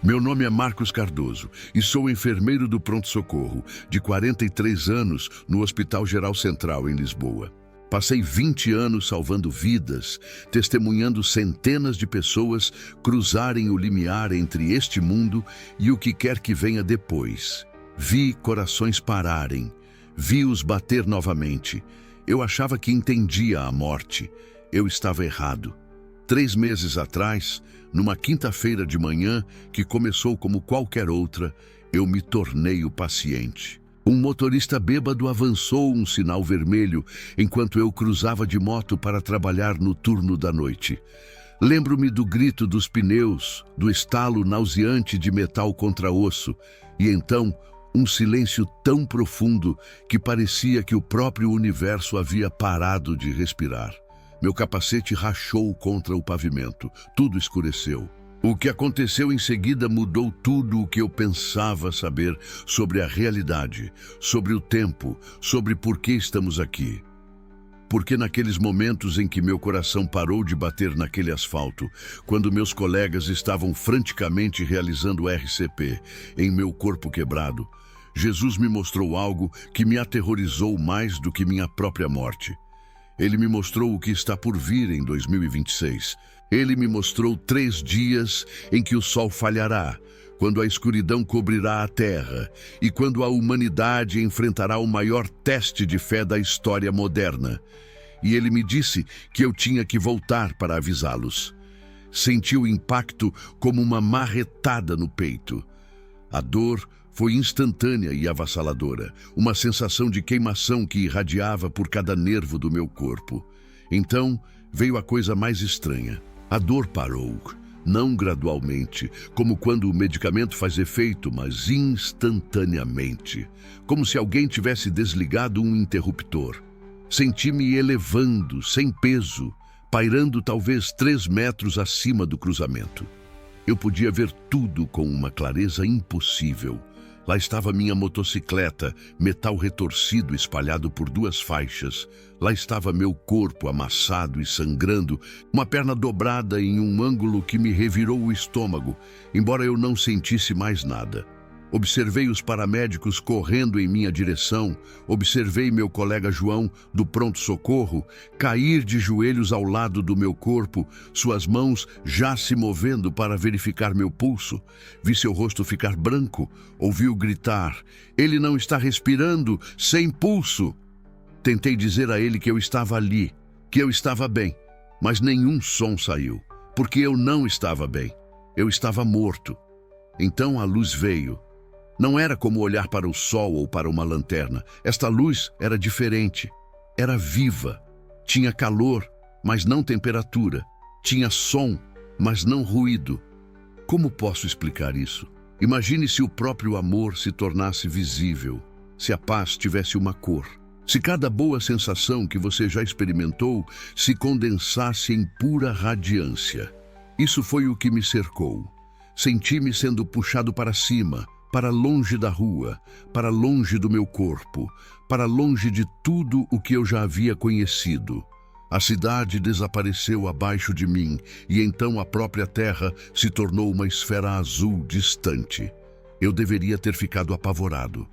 Meu nome é Marcos Cardoso e sou enfermeiro do pronto-socorro, de 43 anos, no Hospital Geral Central, em Lisboa. Passei 20 anos salvando vidas, testemunhando centenas de pessoas cruzarem o limiar entre este mundo e o que quer que venha depois. Vi corações pararem, vi-os bater novamente. Eu achava que entendia a morte. Eu estava errado. 3 meses atrás, numa quinta-feira de manhã, que começou como qualquer outra, eu me tornei o paciente. Um motorista bêbado avançou um sinal vermelho enquanto eu cruzava de moto para trabalhar no turno da noite. Lembro-me do grito dos pneus, do estalo nauseante de metal contra osso, e então um silêncio tão profundo que parecia que o próprio universo havia parado de respirar. Meu capacete rachou contra o pavimento. Tudo escureceu. O que aconteceu em seguida mudou tudo o que eu pensava saber sobre a realidade, sobre o tempo, sobre por que estamos aqui. Porque naqueles momentos em que meu coração parou de bater naquele asfalto, quando meus colegas estavam franticamente realizando o RCP em meu corpo quebrado, Jesus me mostrou algo que me aterrorizou mais do que minha própria morte. Ele me mostrou o que está por vir em 2026. Ele me mostrou 3 dias em que o sol falhará, quando a escuridão cobrirá a terra e quando a humanidade enfrentará o maior teste de fé da história moderna. E ele me disse que eu tinha que voltar para avisá-los. Senti o impacto como uma marretada no peito. A dor foi instantânea e avassaladora, uma sensação de queimação que irradiava por cada nervo do meu corpo. Então veio a coisa mais estranha. A dor parou, não gradualmente, como quando o medicamento faz efeito, mas instantaneamente, como se alguém tivesse desligado um interruptor. Senti-me elevando, sem peso, pairando talvez 3 metros acima do cruzamento. Eu podia ver tudo com uma clareza impossível. Lá estava minha motocicleta, metal retorcido espalhado por 2 faixas. Lá estava meu corpo amassado e sangrando, uma perna dobrada em um ângulo que me revirou o estômago, embora eu não sentisse mais nada. Observei os paramédicos correndo em minha direção, observei meu colega João, do pronto-socorro, cair de joelhos ao lado do meu corpo, suas mãos já se movendo para verificar meu pulso. Vi seu rosto ficar branco, ouvi-o gritar: "Ele não está respirando, sem pulso!" Tentei dizer a ele que eu estava ali, que eu estava bem, mas nenhum som saiu, porque eu não estava bem. Eu estava morto. Então a luz veio. Não era como olhar para o sol ou para uma lanterna. Esta luz era diferente. Era viva. Tinha calor, mas não temperatura. Tinha som, mas não ruído. Como posso explicar isso? Imagine se o próprio amor se tornasse visível, se a paz tivesse uma cor, se cada boa sensação que você já experimentou se condensasse em pura radiância. Isso foi o que me cercou. Senti-me sendo puxado para cima, para longe da rua, para longe do meu corpo, para longe de tudo o que eu já havia conhecido. A cidade desapareceu abaixo de mim e então a própria terra se tornou uma esfera azul distante. Eu deveria ter ficado apavorado.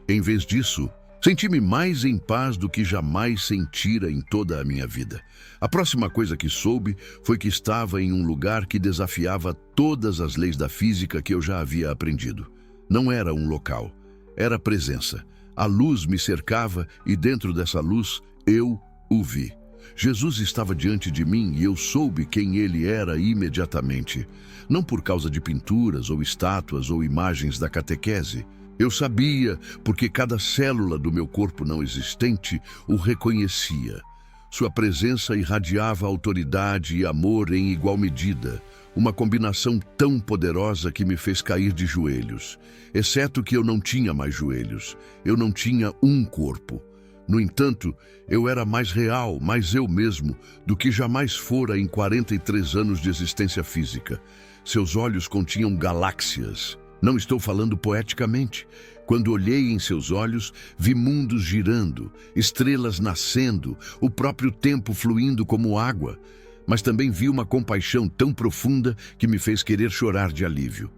Em vez disso, senti-me mais em paz do que jamais sentira em toda a minha vida. A próxima coisa que soube foi que estava em um lugar que desafiava todas as leis da física que eu já havia aprendido. Não era um local, era presença. A luz me cercava e dentro dessa luz eu o vi. Jesus estava diante de mim e eu soube quem ele era imediatamente. Não por causa de pinturas ou estátuas ou imagens da catequese. Eu sabia porque cada célula do meu corpo não existente o reconhecia. Sua presença irradiava autoridade e amor em igual medida. Uma combinação tão poderosa que me fez cair de joelhos. Exceto que eu não tinha mais joelhos. Eu não tinha um corpo. No entanto, eu era mais real, mais eu mesmo, do que jamais fora em 43 anos de existência física. Seus olhos continham galáxias. Não estou falando poeticamente. Quando olhei em seus olhos, vi mundos girando, estrelas nascendo, o próprio tempo fluindo como água. Mas também vi uma compaixão tão profunda que me fez querer chorar de alívio.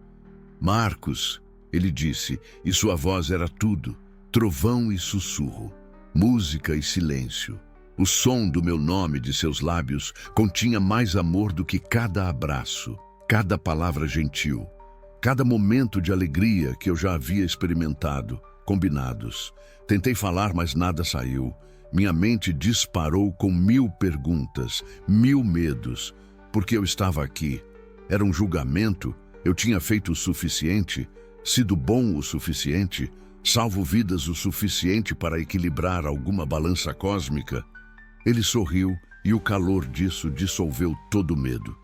Marcos, ele disse, e sua voz era tudo, trovão e sussurro, música e silêncio. O som do meu nome de seus lábios continha mais amor do que cada abraço, cada palavra gentil, cada momento de alegria que eu já havia experimentado, combinados. Tentei falar, mas nada saiu. Minha mente disparou com 1000 perguntas, 1000 medos. Porque eu estava aqui? Era um julgamento? Eu tinha feito o suficiente? Sido bom o suficiente? Salvo vidas o suficiente para equilibrar alguma balança cósmica? Ele sorriu e o calor disso dissolveu todo o medo.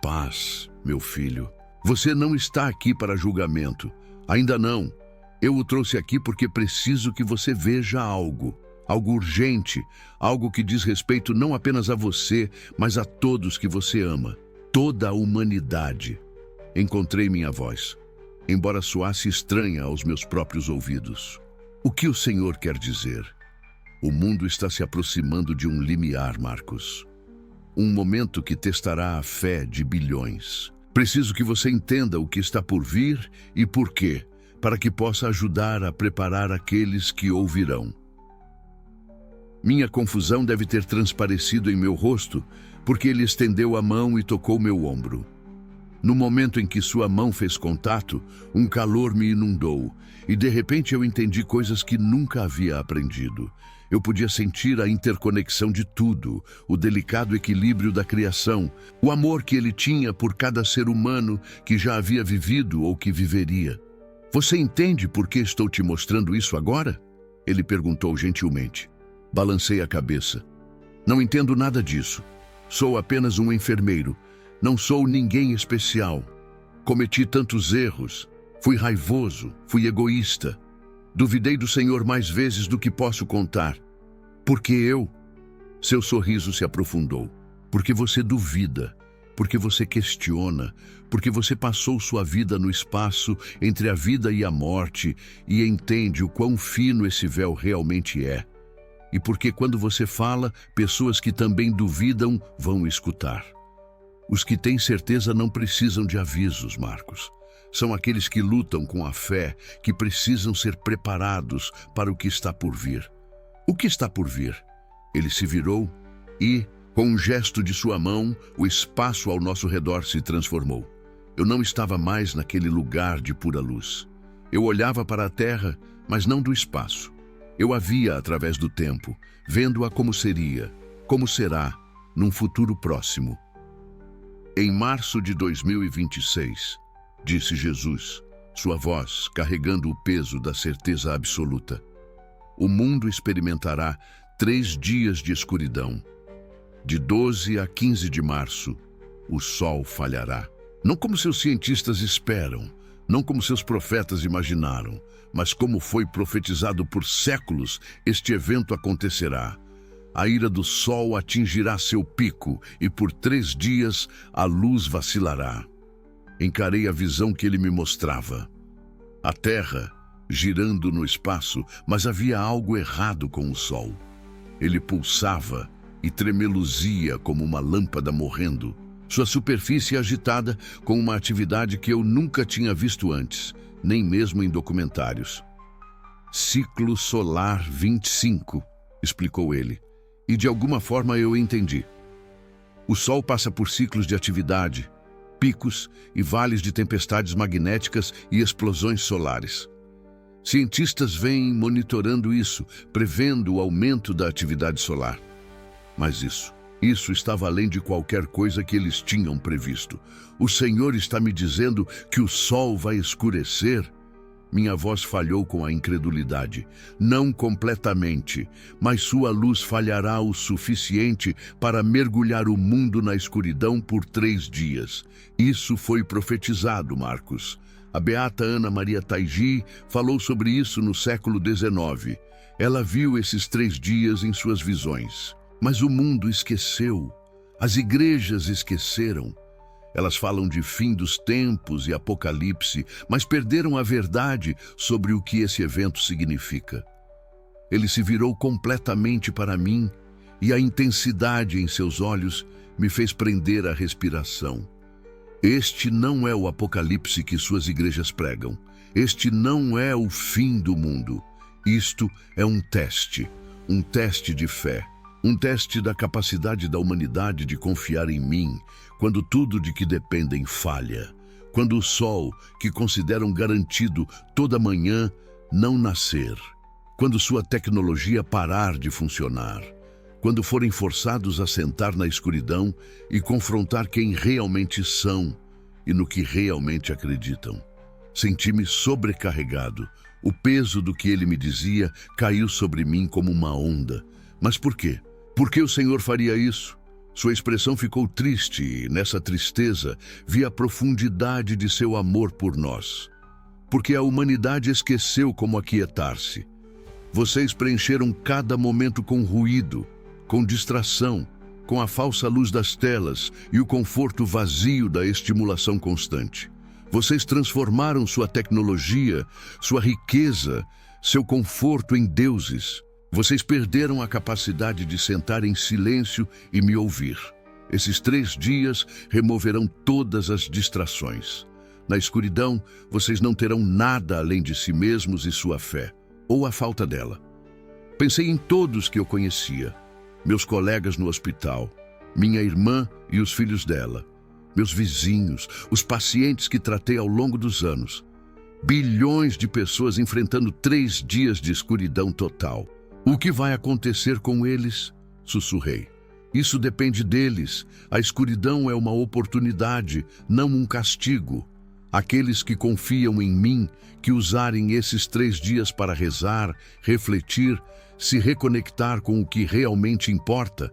Paz, meu filho. Você não está aqui para julgamento. Ainda não. Eu o trouxe aqui porque preciso que você veja algo. Algo urgente. Algo que diz respeito não apenas a você, mas a todos que você ama. Toda a humanidade. Encontrei minha voz, embora soasse estranha aos meus próprios ouvidos. O que o Senhor quer dizer? O mundo está se aproximando de um limiar, Marcos. Um momento que testará a fé de bilhões. Preciso que você entenda o que está por vir e por quê, para que possa ajudar a preparar aqueles que ouvirão. Minha confusão deve ter transparecido em meu rosto, porque ele estendeu a mão e tocou meu ombro. No momento em que sua mão fez contato, um calor me inundou, e de repente eu entendi coisas que nunca havia aprendido. Eu podia sentir a interconexão de tudo, o delicado equilíbrio da criação, o amor que ele tinha por cada ser humano que já havia vivido ou que viveria. Você entende por que estou te mostrando isso agora? Ele perguntou gentilmente. Balancei a cabeça. Não entendo nada disso. Sou apenas um enfermeiro. Não sou ninguém especial. Cometi tantos erros. Fui raivoso, fui egoísta. Duvidei do Senhor mais vezes do que posso contar. Porque eu? Seu sorriso se aprofundou. Porque você duvida. Porque você questiona. Porque você passou sua vida no espaço entre a vida e a morte e entende o quão fino esse véu realmente é. E porque quando você fala, pessoas que também duvidam vão escutar. Os que têm certeza não precisam de avisos, Marcos. São aqueles que lutam com a fé, que precisam ser preparados para o que está por vir. O que está por vir? Ele se virou e, com um gesto de sua mão, o espaço ao nosso redor se transformou. Eu não estava mais naquele lugar de pura luz. Eu olhava para a terra, mas não do espaço. Eu a via através do tempo, vendo-a como seria, como será, num futuro próximo. Em março de 2026, disse Jesus, sua voz carregando o peso da certeza absoluta. O mundo experimentará 3 dias de escuridão. De 12 a 15 de março, o sol falhará. Não como seus cientistas esperam, não como seus profetas imaginaram, mas como foi profetizado por séculos, este evento acontecerá. A ira do sol atingirá seu pico e por 3 dias a luz vacilará. Encarei a visão que ele me mostrava. A terra girando no espaço, mas havia algo errado com o sol. Ele pulsava e tremeluzia como uma lâmpada morrendo. Sua superfície agitada com uma atividade que eu nunca tinha visto antes, nem mesmo em documentários. Ciclo solar 25, explicou ele, e de alguma forma eu entendi. O Sol passa por ciclos de atividade, picos e vales de tempestades magnéticas e explosões solares. Cientistas vêm monitorando isso, prevendo o aumento da atividade solar. Mas isso estava além de qualquer coisa que eles tinham previsto. O Senhor está me dizendo que o sol vai escurecer? Minha voz falhou com a incredulidade. Não completamente, mas sua luz falhará o suficiente para mergulhar o mundo na escuridão por 3 dias. Isso foi profetizado, Marcos. A beata Ana Maria Taigi falou sobre isso no século XIX. Ela viu esses 3 dias em suas visões. Mas o mundo esqueceu. As igrejas esqueceram. Elas falam de fim dos tempos e apocalipse, mas perderam a verdade sobre o que esse evento significa. Ele se virou completamente para mim e a intensidade em seus olhos me fez prender a respiração. Este não é o apocalipse que suas igrejas pregam. Este não é o fim do mundo. Isto é um teste de fé, um teste da capacidade da humanidade de confiar em mim quando tudo de que dependem falha, quando o sol, que consideram garantido toda manhã, não nascer, quando sua tecnologia parar de funcionar, quando forem forçados a sentar na escuridão e confrontar quem realmente são e no que realmente acreditam. Senti-me sobrecarregado. O peso do que ele me dizia caiu sobre mim como uma onda. Mas por quê? Por que o Senhor faria isso? Sua expressão ficou triste e, nessa tristeza, vi a profundidade de seu amor por nós. Porque a humanidade esqueceu como aquietar-se. Vocês preencheram cada momento com ruído, com distração, com a falsa luz das telas e o conforto vazio da estimulação constante. Vocês transformaram sua tecnologia, sua riqueza, seu conforto em deuses. Vocês perderam a capacidade de sentar em silêncio e me ouvir. Esses 3 dias removerão todas as distrações. Na escuridão, vocês não terão nada além de si mesmos e sua fé, ou a falta dela. Pensei em todos que eu conhecia. Meus colegas no hospital, minha irmã e os filhos dela, meus vizinhos, os pacientes que tratei ao longo dos anos. Bilhões de pessoas enfrentando 3 dias de escuridão total. O que vai acontecer com eles? Sussurrei. Isso depende deles. A escuridão é uma oportunidade, não um castigo. Aqueles que confiam em mim, que usarem esses 3 dias para rezar, refletir, se reconectar com o que realmente importa,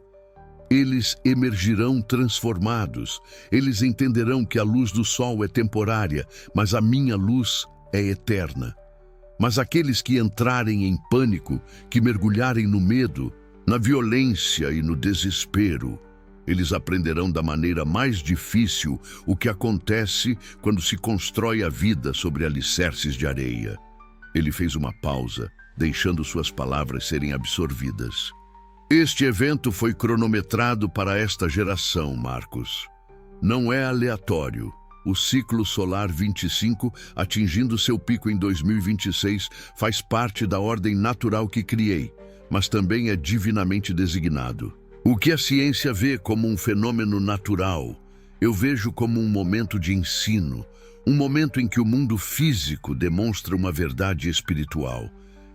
eles emergirão transformados. Eles entenderão que a luz do sol é temporária, mas a minha luz é eterna. Mas aqueles que entrarem em pânico, que mergulharem no medo, na violência e no desespero, eles aprenderão da maneira mais difícil o que acontece quando se constrói a vida sobre alicerces de areia. Ele fez uma pausa, deixando suas palavras serem absorvidas. Este evento foi cronometrado para esta geração, Marcos. Não é aleatório. O ciclo solar 25, atingindo seu pico em 2026, faz parte da ordem natural que criei, mas também é divinamente designado. O que a ciência vê como um fenômeno natural, eu vejo como um momento de ensino, um momento em que o mundo físico demonstra uma verdade espiritual.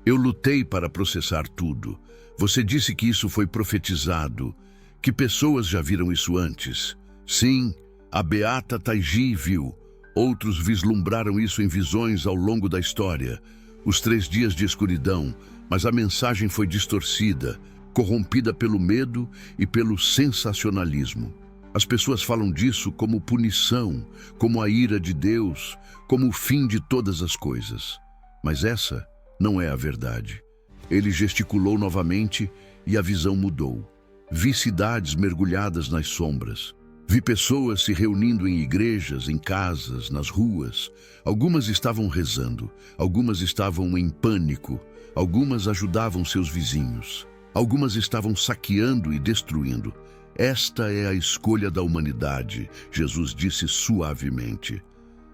Eu lutei para processar tudo. Você disse que isso foi profetizado, que pessoas já viram isso antes. Sim, a beata Taiji viu. Outros vislumbraram isso em visões ao longo da história. Os 3 dias de escuridão, mas a mensagem foi distorcida, corrompida pelo medo e pelo sensacionalismo. As pessoas falam disso como punição, como a ira de Deus, como o fim de todas as coisas. Mas essa não é a verdade. Ele gesticulou novamente e a visão mudou. Vi cidades mergulhadas nas sombras. Vi pessoas se reunindo em igrejas, em casas, nas ruas. Algumas estavam rezando, algumas estavam em pânico, algumas ajudavam seus vizinhos. Algumas estavam saqueando e destruindo. Esta é a escolha da humanidade, Jesus disse suavemente.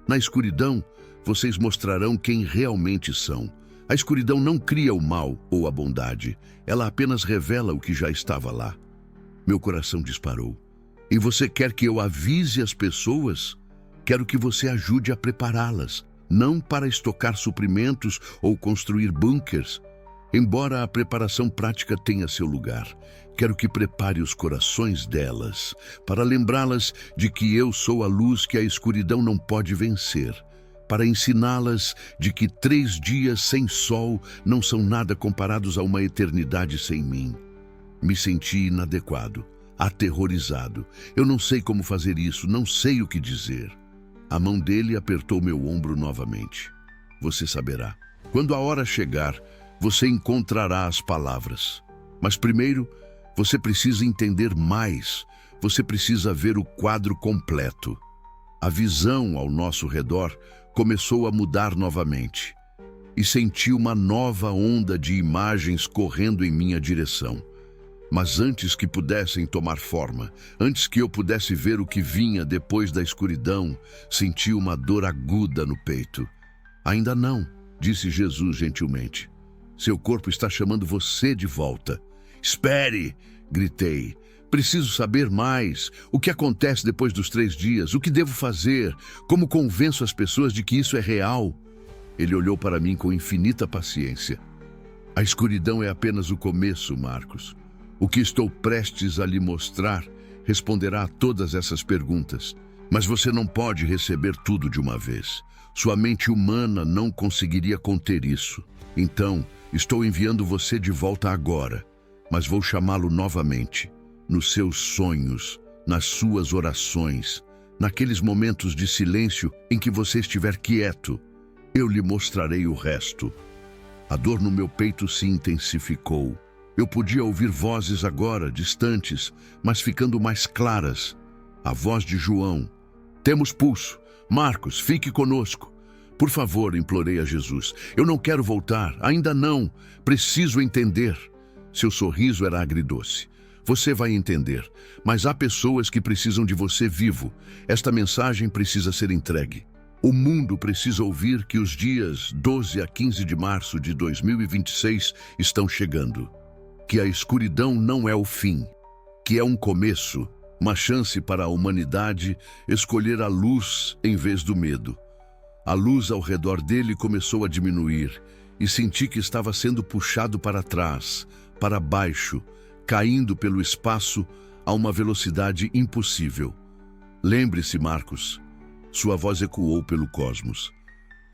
Na escuridão, vocês mostrarão quem realmente são. A escuridão não cria o mal ou a bondade, ela apenas revela o que já estava lá. Meu coração disparou. E você quer que eu avise as pessoas? Quero que você ajude a prepará-las, não para estocar suprimentos ou construir bunkers. Embora a preparação prática tenha seu lugar, quero que prepare os corações delas, para lembrá-las de que eu sou a luz que a escuridão não pode vencer, para ensiná-las de que 3 dias sem sol não são nada comparados a uma eternidade sem mim. Me senti inadequado, aterrorizado. Eu não sei como fazer isso, não sei o que dizer. A mão dele apertou meu ombro novamente. Você saberá. Quando a hora chegar, você encontrará as palavras. Mas primeiro, você precisa entender mais. Você precisa ver o quadro completo. A visão ao nosso redor começou a mudar novamente. E senti uma nova onda de imagens correndo em minha direção. Mas antes que pudessem tomar forma, antes que eu pudesse ver o que vinha depois da escuridão, senti uma dor aguda no peito. Ainda não, disse Jesus gentilmente. Seu corpo está chamando você de volta. Espere, gritei. Preciso saber mais. O que acontece depois dos 3 dias? O que devo fazer? Como convenço as pessoas de que isso é real? Ele olhou para mim com infinita paciência. A escuridão é apenas o começo, Marcos. O que estou prestes a lhe mostrar responderá a todas essas perguntas. Mas você não pode receber tudo de uma vez. Sua mente humana não conseguiria conter isso. Então, estou enviando você de volta agora, mas vou chamá-lo novamente. Nos seus sonhos, nas suas orações, naqueles momentos de silêncio em que você estiver quieto, eu lhe mostrarei o resto. A dor no meu peito se intensificou. Eu podia ouvir vozes agora, distantes, mas ficando mais claras. A voz de João. Temos pulso. Marcos, fique conosco. Por favor, implorei a Jesus. Eu não quero voltar, ainda não. Preciso entender. Seu sorriso era agridoce. Você vai entender, mas há pessoas que precisam de você vivo. Esta mensagem precisa ser entregue. O mundo precisa ouvir que os dias 12 a 15 de março de 2026 estão chegando. Que a escuridão não é o fim, que é um começo, uma chance para a humanidade escolher a luz em vez do medo. A luz ao redor dele começou a diminuir e senti que estava sendo puxado para trás, para baixo, caindo pelo espaço a uma velocidade impossível. Lembre-se, Marcos, sua voz ecoou pelo cosmos.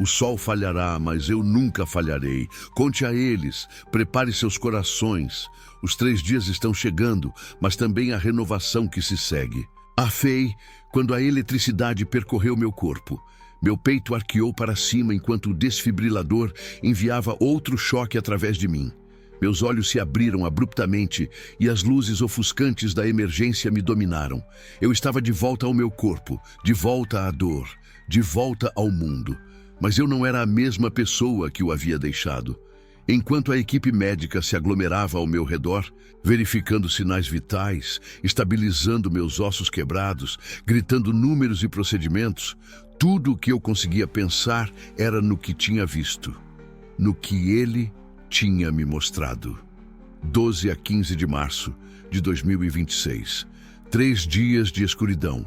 O sol falhará, mas eu nunca falharei. Conte a eles, prepare seus corações. Os 3 dias estão chegando, mas também a renovação que se segue. Arfei quando a eletricidade percorreu meu corpo. Meu peito arqueou para cima enquanto o desfibrilador enviava outro choque através de mim. Meus olhos se abriram abruptamente e as luzes ofuscantes da emergência me dominaram. Eu estava de volta ao meu corpo, de volta à dor, de volta ao mundo. Mas eu não era a mesma pessoa que o havia deixado. Enquanto a equipe médica se aglomerava ao meu redor, verificando sinais vitais, estabilizando meus ossos quebrados, gritando números e procedimentos, tudo o que eu conseguia pensar era no que tinha visto, no que ele tinha me mostrado. 12 a 15 de março de 2026. 3 dias de escuridão.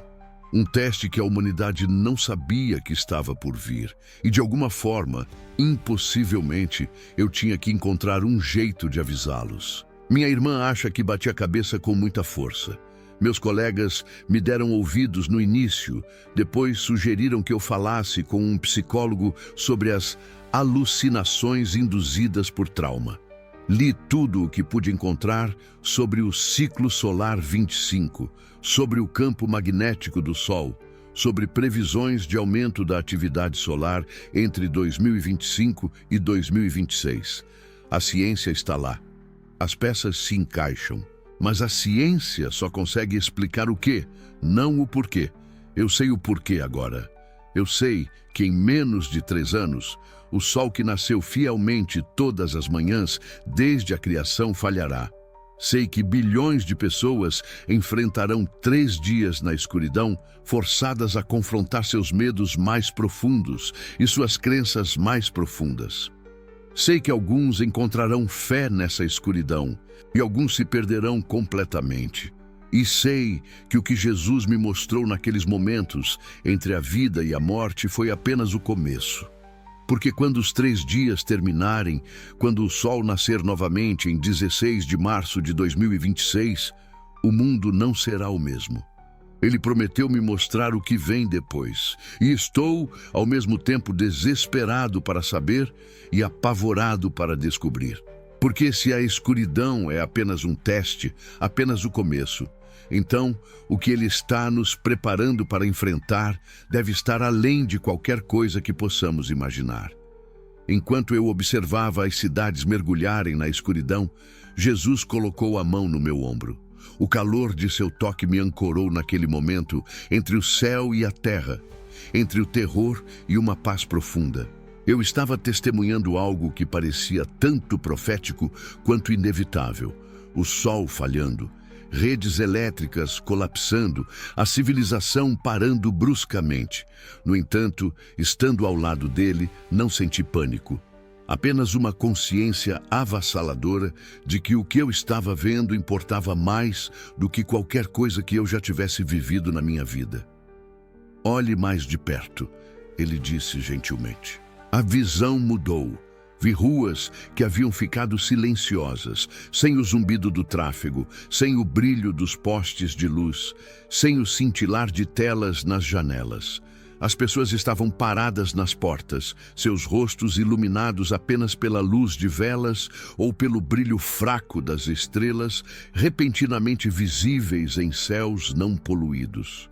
Um teste que a humanidade não sabia que estava por vir. E de alguma forma, impossivelmente, eu tinha que encontrar um jeito de avisá-los. Minha irmã acha que bati a cabeça com muita força. Meus colegas me deram ouvidos no início, depois sugeriram que eu falasse com um psicólogo sobre as alucinações induzidas por trauma. Li tudo o que pude encontrar sobre o ciclo solar 25, sobre o campo magnético do Sol, sobre previsões de aumento da atividade solar entre 2025 e 2026. A ciência está lá. As peças se encaixam. Mas a ciência só consegue explicar o quê, não o porquê. Eu sei o porquê agora. Eu sei que em menos de 3 anos, o sol que nasceu fielmente todas as manhãs, desde a criação, falhará. Sei que bilhões de pessoas enfrentarão 3 dias na escuridão, forçadas a confrontar seus medos mais profundos e suas crenças mais profundas. Sei que alguns encontrarão fé nessa escuridão e alguns se perderão completamente. E sei que o que Jesus me mostrou naqueles momentos entre a vida e a morte foi apenas o começo. Porque quando os 3 dias terminarem, quando o sol nascer novamente em 16 de março de 2026, o mundo não será o mesmo. Ele prometeu me mostrar o que vem depois. E estou, ao mesmo tempo, desesperado para saber e apavorado para descobrir. Porque se a escuridão é apenas um teste, apenas o começo, então o que ele está nos preparando para enfrentar deve estar além de qualquer coisa que possamos imaginar. Enquanto eu observava as cidades mergulharem na escuridão, Jesus colocou a mão no meu ombro. O calor de seu toque me ancorou naquele momento entre o céu e a terra, entre o terror e uma paz profunda. Eu estava testemunhando algo que parecia tanto profético quanto inevitável. o sol falhando, redes elétricas colapsando, a civilização parando bruscamente. No entanto, estando ao lado dele, não senti pânico. Apenas uma consciência avassaladora de que o que eu estava vendo importava mais do que qualquer coisa que eu já tivesse vivido na minha vida. Olhe mais de perto, ele disse gentilmente. A visão mudou. Vi ruas que haviam ficado silenciosas, sem o zumbido do tráfego, sem o brilho dos postes de luz, sem o cintilar de telas nas janelas. As pessoas estavam paradas nas portas, seus rostos iluminados apenas pela luz de velas ou pelo brilho fraco das estrelas, repentinamente visíveis em céus não poluídos.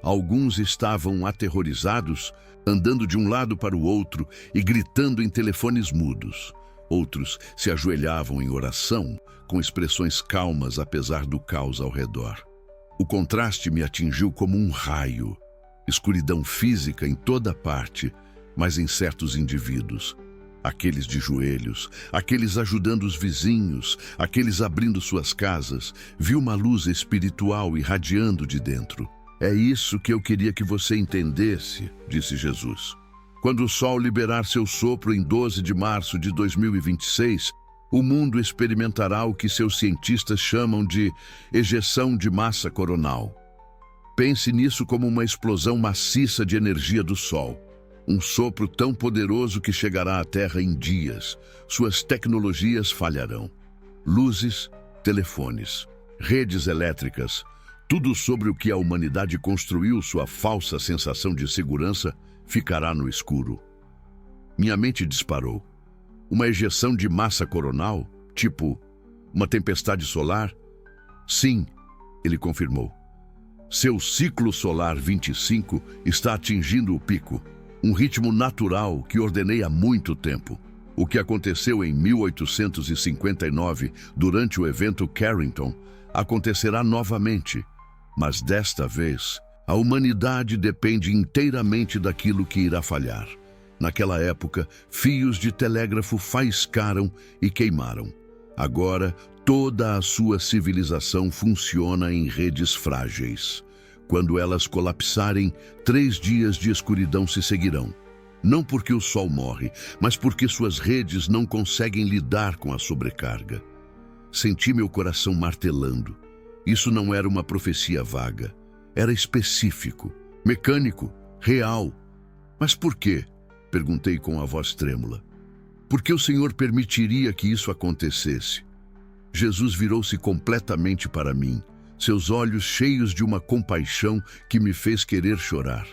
Alguns estavam aterrorizados, andando de um lado para o outro e gritando em telefones mudos. Outros se ajoelhavam em oração, com expressões calmas apesar do caos ao redor. O contraste me atingiu como um raio. Escuridão física em toda parte, mas em certos indivíduos. Aqueles de joelhos, aqueles ajudando os vizinhos, aqueles abrindo suas casas. Vi uma luz espiritual irradiando de dentro. É isso que eu queria que você entendesse, disse Jesus. Quando o Sol liberar seu sopro em 12 de março de 2026, o mundo experimentará o que seus cientistas chamam de ejeção de massa coronal. Pense nisso como uma explosão maciça de energia do Sol. Um sopro tão poderoso que chegará à Terra em dias. Suas tecnologias falharão. Luzes, telefones, redes elétricas, tudo sobre o que a humanidade construiu sua falsa sensação de segurança ficará no escuro. Minha mente disparou. Uma ejeção de massa coronal? Tipo, uma tempestade solar? Sim, ele confirmou. Seu ciclo solar 25 está atingindo o pico, um ritmo natural que ordenei há muito tempo. O que aconteceu em 1859, durante o evento Carrington, acontecerá novamente, mas desta vez, a humanidade depende inteiramente daquilo que irá falhar. Naquela época, fios de telégrafo faiscaram e queimaram. Agora, toda a sua civilização funciona em redes frágeis. Quando elas colapsarem, 3 dias de escuridão se seguirão. Não porque o sol morre, mas porque suas redes não conseguem lidar com a sobrecarga. Senti meu coração martelando. Isso não era uma profecia vaga. Era específico, mecânico, real. Mas por quê? Perguntei com a voz trêmula. Por que o Senhor permitiria que isso acontecesse? Jesus virou-se completamente para mim, seus olhos cheios de uma compaixão que me fez querer chorar.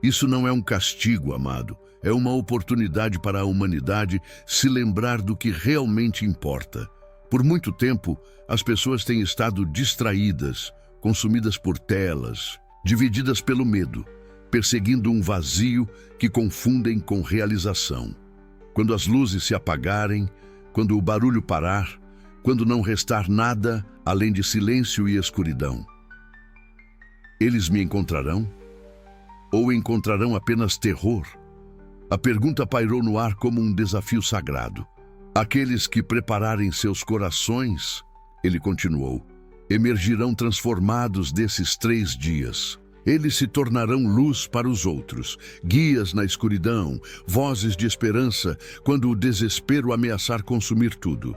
Isso não é um castigo, amado, é uma oportunidade para a humanidade se lembrar do que realmente importa. Por muito tempo, as pessoas têm estado distraídas, consumidas por telas, divididas pelo medo, perseguindo um vazio que confundem com realização. Quando as luzes se apagarem, quando o barulho parar, quando não restar nada além de silêncio e escuridão, eles me encontrarão? Ou encontrarão apenas terror? A pergunta pairou no ar como um desafio sagrado. Aqueles que prepararem seus corações, ele continuou, emergirão transformados desses 3 dias. Eles se tornarão luz para os outros, guias na escuridão, vozes de esperança quando o desespero ameaçar consumir tudo.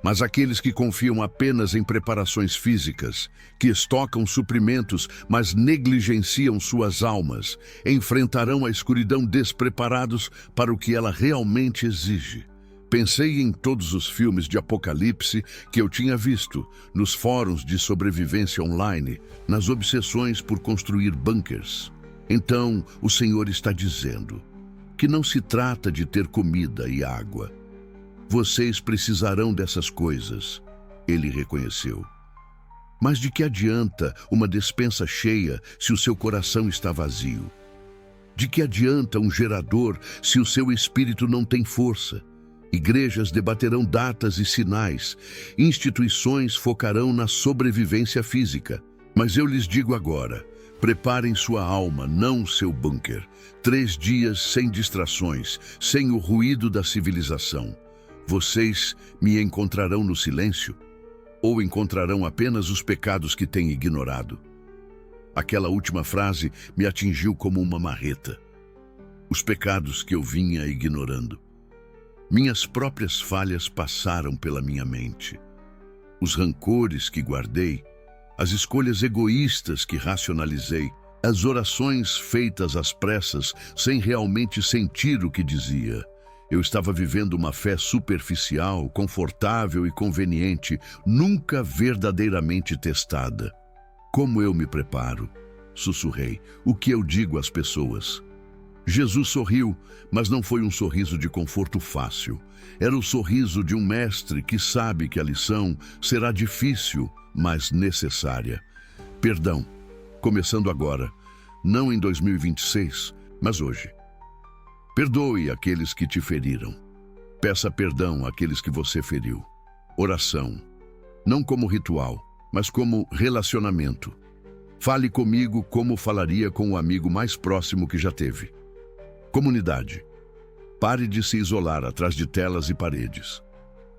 Mas aqueles que confiam apenas em preparações físicas, que estocam suprimentos, mas negligenciam suas almas, enfrentarão a escuridão despreparados para o que ela realmente exige. Pensei em todos os filmes de apocalipse que eu tinha visto, nos fóruns de sobrevivência online, nas obsessões por construir bunkers. Então, o Senhor está dizendo que não se trata de ter comida e água. Vocês precisarão dessas coisas, ele reconheceu. Mas de que adianta uma despensa cheia se o seu coração está vazio? De que adianta um gerador se o seu espírito não tem força? Igrejas debaterão datas e sinais, instituições focarão na sobrevivência física. Mas eu lhes digo agora, preparem sua alma, não seu bunker. 3 dias sem distrações, sem o ruído da civilização. Vocês me encontrarão no silêncio. ou encontrarão apenas os pecados que têm ignorado? Aquela última frase me atingiu como uma marreta. Os pecados que eu vinha ignorando. Minhas próprias falhas passaram pela minha mente. Os rancores que guardei, as escolhas egoístas que racionalizei, as orações feitas às pressas sem realmente sentir o que dizia. Eu estava vivendo uma fé superficial, confortável e conveniente, nunca verdadeiramente testada. Como eu me preparo? Sussurrei. O que eu digo às pessoas? Jesus sorriu, mas não foi um sorriso de conforto fácil. Era o sorriso de um mestre que sabe que a lição será difícil, mas necessária. Perdão, começando agora, não em 2026, mas hoje. Perdoe aqueles que te feriram. Peça perdão àqueles que você feriu. Oração, não como ritual, mas como relacionamento. Fale comigo como falaria com o amigo mais próximo que já teve. Comunidade. Pare de se isolar atrás de telas e paredes.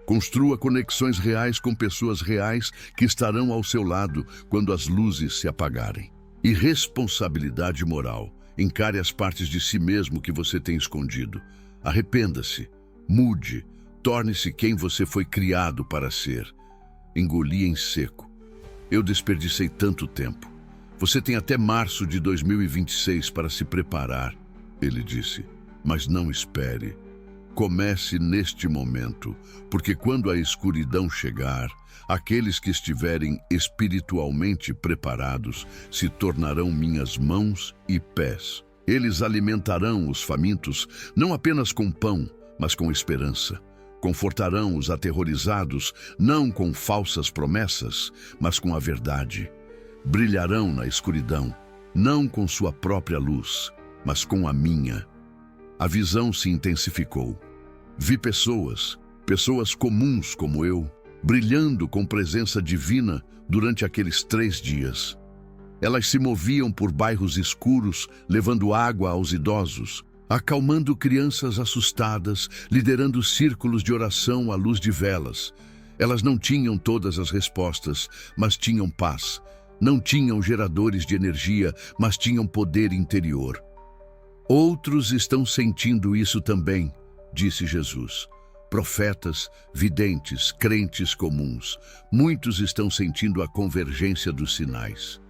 Construa conexões reais com pessoas reais que estarão ao seu lado quando as luzes se apagarem. E responsabilidade moral. Encare as partes de si mesmo que você tem escondido. Arrependa-se. Mude. Torne-se quem você foi criado para ser. Engoli em seco. Eu desperdicei tanto tempo. Você tem até março de 2026 para se preparar, ele disse. Mas não espere. Comece neste momento, porque quando a escuridão chegar, aqueles que estiverem espiritualmente preparados se tornarão minhas mãos e pés. Eles alimentarão os famintos, não apenas com pão, mas com esperança. Confortarão os aterrorizados, não com falsas promessas, mas com a verdade. Brilharão na escuridão, não com sua própria luz, mas com a minha. A visão se intensificou. Vi pessoas comuns como eu, brilhando com presença divina durante aqueles 3 dias. Elas se moviam por bairros escuros, levando água aos idosos, acalmando crianças assustadas, liderando círculos de oração à luz de velas. Elas não tinham todas as respostas, mas tinham paz. Não tinham geradores de energia, mas tinham poder interior. Outros estão sentindo isso também, disse Jesus. Profetas, videntes, crentes comuns. Muitos estão sentindo a convergência dos sinais.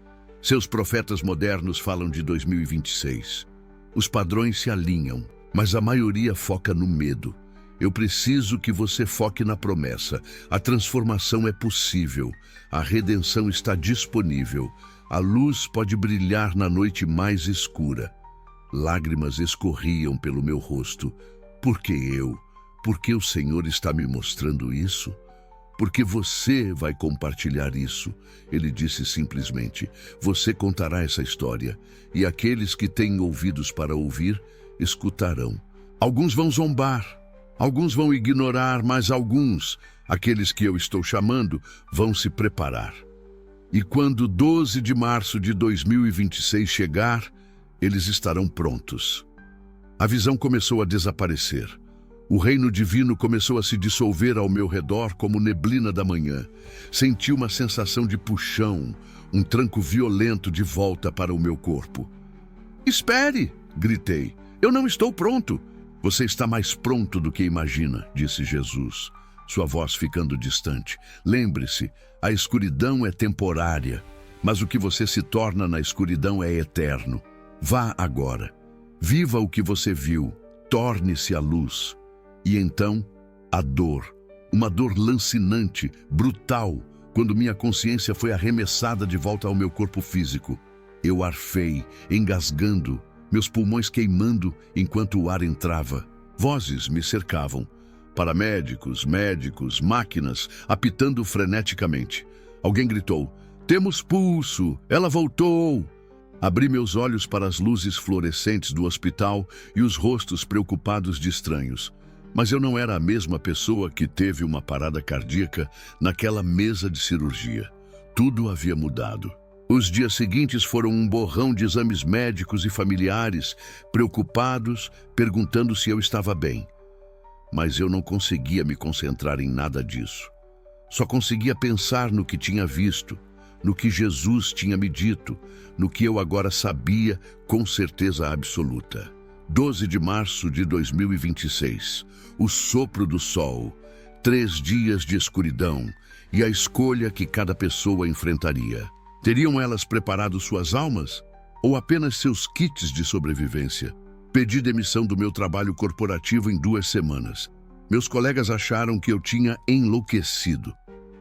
Seus profetas modernos falam de 2026. Os padrões se alinham, mas a maioria foca no medo. Eu preciso que você foque na promessa. A transformação é possível. A redenção está disponível. A luz pode brilhar na noite mais escura. Lágrimas escorriam pelo meu rosto. Por que eu? Por que o Senhor está me mostrando isso? Porque você vai compartilhar isso. Ele disse simplesmente, você contará essa história, e aqueles que têm ouvidos para ouvir, escutarão. Alguns vão zombar, alguns vão ignorar, mas alguns, aqueles que eu estou chamando, vão se preparar. E quando 12 de março de 2026 chegar, eles estarão prontos. A visão começou a desaparecer. O reino divino começou a se dissolver ao meu redor como neblina da manhã. Senti uma sensação de puxão, um tranco violento de volta para o meu corpo. Espere! Gritei. Eu não estou pronto. Você está mais pronto do que imagina, disse Jesus, sua voz ficando distante. Lembre-se, a escuridão é temporária, mas o que você se torna na escuridão é eterno. Vá agora. Viva o que você viu. Torne-se a luz. E então, a dor. Uma dor lancinante, brutal, quando minha consciência foi arremessada de volta ao meu corpo físico. Eu arfei, engasgando, meus pulmões queimando enquanto o ar entrava. Vozes me cercavam. Paramédicos, médicos, máquinas, apitando freneticamente. Alguém gritou, temos pulso, ela voltou! Abri meus olhos para as luzes fluorescentes do hospital e os rostos preocupados de estranhos. Mas eu não era a mesma pessoa que teve uma parada cardíaca naquela mesa de cirurgia. Tudo havia mudado. Os dias seguintes foram um borrão de exames médicos e familiares, preocupados, perguntando se eu estava bem. Mas eu não conseguia me concentrar em nada disso. Só conseguia pensar no que tinha visto, no que Jesus tinha me dito, no que eu agora sabia com certeza absoluta. 12 de março de 2026. O sopro do sol, 3 dias de escuridão e a escolha que cada pessoa enfrentaria. Teriam elas preparado suas almas ou apenas seus kits de sobrevivência? Pedi demissão do meu trabalho corporativo em 2 semanas. Meus colegas acharam que eu tinha enlouquecido.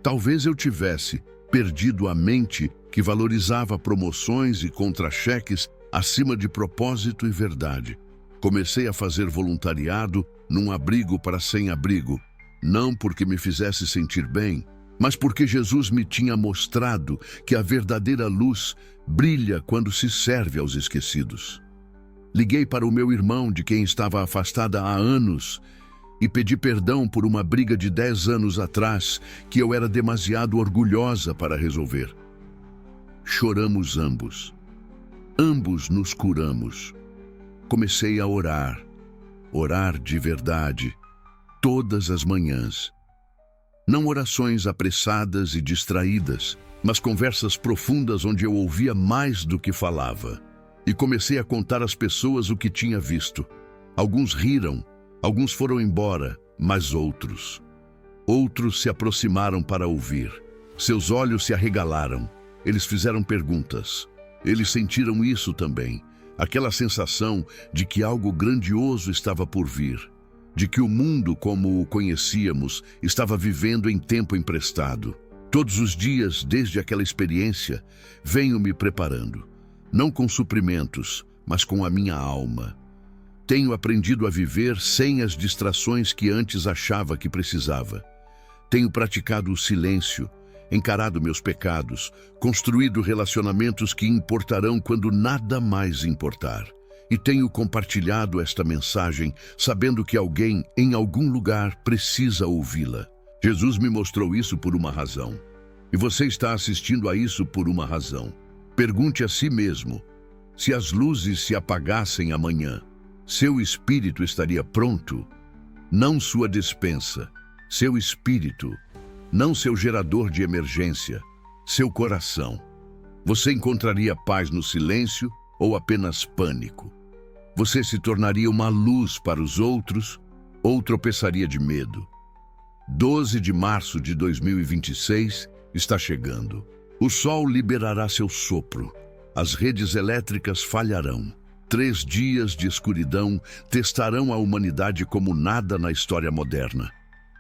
Talvez eu tivesse perdido a mente que valorizava promoções e contra-cheques acima de propósito e verdade. Comecei a fazer voluntariado num abrigo para sem-abrigo, não porque me fizesse sentir bem, mas porque Jesus me tinha mostrado que a verdadeira luz brilha quando se serve aos esquecidos. Liguei para o meu irmão, de quem estava afastada há anos, e pedi perdão por uma briga de 10 anos atrás que eu era demasiado orgulhosa para resolver. Choramos ambos. Ambos nos curamos. Comecei a orar de verdade, todas as manhãs. Não orações apressadas e distraídas, mas conversas profundas onde eu ouvia mais do que falava. E comecei a contar às pessoas o que tinha visto. Alguns riram, alguns foram embora, mas outros se aproximaram para ouvir. Seus olhos se arregalaram. Eles fizeram perguntas. Eles sentiram isso também. Aquela sensação de que algo grandioso estava por vir. De que o mundo como o conhecíamos estava vivendo em tempo emprestado. Todos os dias, desde aquela experiência, venho me preparando. Não com suprimentos, mas com a minha alma. Tenho aprendido a viver sem as distrações que antes achava que precisava. Tenho praticado o silêncio, encarado meus pecados, construído relacionamentos que importarão quando nada mais importar. E tenho compartilhado esta mensagem, sabendo que alguém, em algum lugar, precisa ouvi-la. Jesus me mostrou isso por uma razão. E você está assistindo a isso por uma razão. Pergunte a si mesmo: se as luzes se apagassem amanhã, seu espírito estaria pronto? Não sua despensa, seu espírito. Não seu gerador de emergência, seu coração. Você encontraria paz no silêncio ou apenas pânico? Você se tornaria uma luz para os outros ou tropeçaria de medo? 12 de março de 2026 está chegando. O sol liberará seu sopro. As redes elétricas falharão. 3 dias de escuridão testarão a humanidade como nada na história moderna.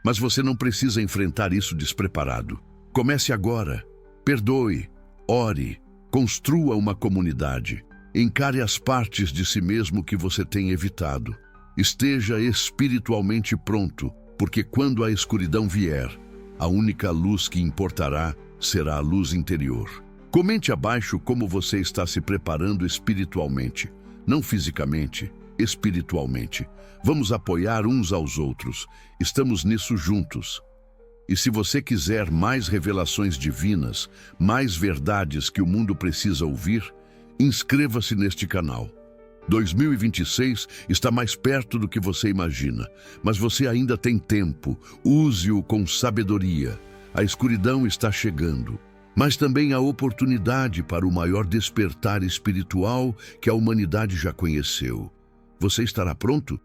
Mas você não precisa enfrentar isso despreparado. Comece agora. Perdoe, ore, construa uma comunidade. Encare as partes de si mesmo que você tem evitado. Esteja espiritualmente pronto, porque quando a escuridão vier, a única luz que importará será a luz interior. Comente abaixo como você está se preparando espiritualmente, não fisicamente, espiritualmente. Vamos apoiar uns aos outros. Estamos nisso juntos. E se você quiser mais revelações divinas, mais verdades que o mundo precisa ouvir, inscreva-se neste canal. 2026 está mais perto do que você imagina, mas você ainda tem tempo. Use-o com sabedoria. A escuridão está chegando, mas também a oportunidade para o maior despertar espiritual que a humanidade já conheceu. Você estará pronto?